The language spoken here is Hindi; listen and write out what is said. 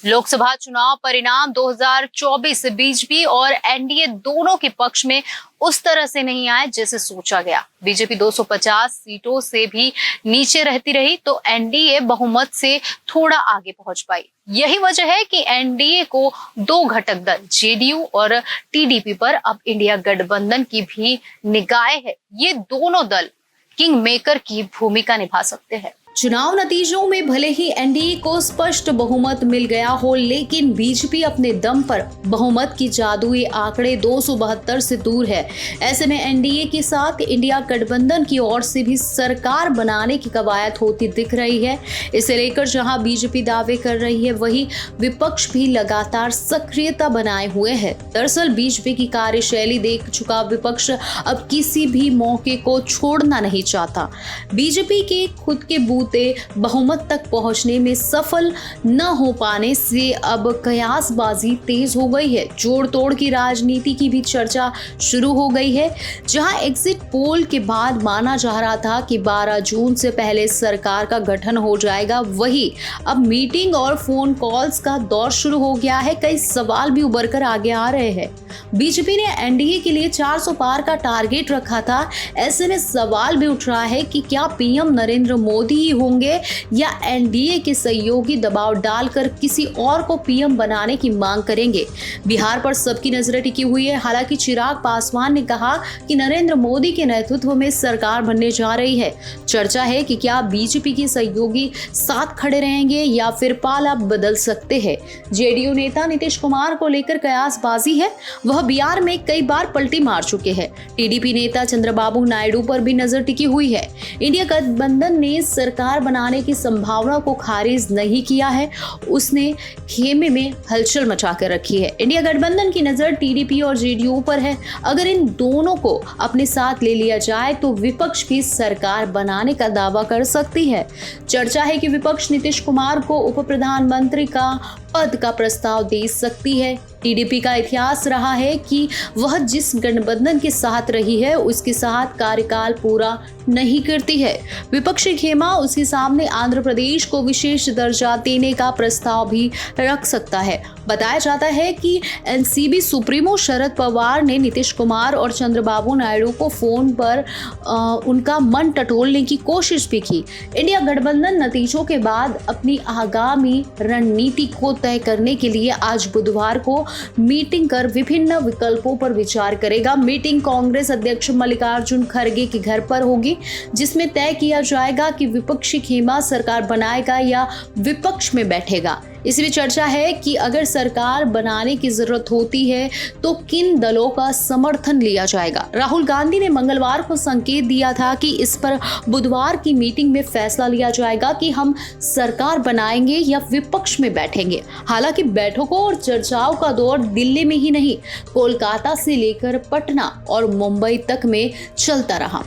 लोकसभा चुनाव परिणाम 2024 बीजेपी और एनडीए दोनों के पक्ष में उस तरह से नहीं आए जैसे सोचा गया। बीजेपी 250 सीटों से भी नीचे रहती रही तो एनडीए बहुमत से थोड़ा आगे पहुंच पाई। यही वजह है कि एनडीए को दो घटक दल जेडीयू और टीडीपी पर अब इंडिया गठबंधन की भी निगाहें है। ये दोनों दल किंग मेकर की भूमिका निभा सकते हैं। चुनाव नतीजों में भले ही एनडीए को स्पष्ट बहुमत मिल गया हो, लेकिन बीजेपी अपने दम पर बहुमत की जादुई आंकड़े 272 से दूर है। ऐसे में एनडीए के साथ इंडिया गठबंधन की ओर से भी सरकार बनाने की कवायद होती दिख रही है। इसे लेकर जहां बीजेपी दावे कर रही है, वहीं विपक्ष भी लगातार सक्रियता बनाए हुए है। दरअसल बीजेपी की कार्यशैली देख चुका विपक्ष अब किसी भी मौके को छोड़ना नहीं चाहता। बीजेपी के खुद के बूते बहुमत तक पहुंचने में सफल न हो पाने से अब कयासबाजी तेज हो गई है। जोड़ तोड़ की राजनीति की भी चर्चा शुरू हो गई है। जहां एग्जिट पोल के बाद माना जा रहा था कि 12 जून से पहले सरकार का गठन हो जाएगा, वही अब मीटिंग और फोन कॉल्स का दौर शुरू हो गया है। कई सवाल भी उभर कर आगे आ रहे हैं। बीजेपी ने एनडीए के लिए 400 पार का टारगेट रखा था। ऐसे में सवाल भी उठ रहा है कि क्या पीएम नरेंद्र मोदी ही होंगे या एनडीए के सहयोगी दबाव डालकर किसी और को पीएम बनाने की मांग करेंगे। बिहार पर सबकी नजरें टिकी हुई है। हालांकि चिराग पासवान ने कहा कि नरेंद्र मोदी के नेतृत्व में सरकार बनने जा रही है। चर्चा है कि क्या बीजेपी के सहयोगी साथ खड़े रहेंगे या फिर पाला बदल सकते हैं। जेडीयू नेता नीतीश कुमार को लेकर कयासबाजी है। वह बिहार में कई बार पलटी मार चुके हैं। टीडीपी नेता चंद्रबाबू नायडू पर भी नजर टिकी हुई है। इंडिया गठबंधन ने सरकार बनाने की संभावना को खारिज नहीं किया है, उसने खेमे में हलचल मचा कर रखी है। इंडिया गठबंधन की नजर टीडीपी और जेडीयू पर है। अगर इन दोनों को अपने साथ ले लिया जाए तो विपक्ष भी सरकार बनाने का दावा कर सकती है। चर्चा है कि विपक्ष नीतीश कुमार को उप प्रधानमंत्री का पद का प्रस्ताव दे सकती है। टीडीपी का इतिहास रहा है कि वह जिस गठबंधन के साथ रही है उसके साथ कार्यकाल पूरा नहीं करती है। विपक्षी खेमा उसके सामने आंध्र प्रदेश को विशेष दर्जा देने का प्रस्ताव भी रख सकता है। बताया जाता है कि एनसीबी सुप्रीमो शरद पवार ने नीतीश कुमार और चंद्रबाबू नायडू को फोन पर उनका मन टटोलने की कोशिश भी की। इंडिया गठबंधन नतीजों के बाद अपनी आगामी रणनीति को तय करने के लिए आज बुधवार को मीटिंग कर विभिन्न विकल्पों पर विचार करेगा। मीटिंग कांग्रेस अध्यक्ष मल्लिकार्जुन खड़गे के घर पर होगी, जिसमें तय किया जाएगा कि विपक्षी खेमा सरकार बनाएगा या विपक्ष में बैठेगा। इसमें चर्चा है कि अगर सरकार बनाने की जरूरत होती है तो किन दलों का समर्थन लिया जाएगा। राहुल गांधी ने मंगलवार को संकेत दिया था कि इस पर बुधवार की मीटिंग में फैसला लिया जाएगा कि हम सरकार बनाएंगे या विपक्ष में बैठेंगे। हालांकि बैठकों और चर्चाओं का दौर दिल्ली में ही नहीं, कोलकाता से लेकर पटना और मुंबई तक में चलता रहा।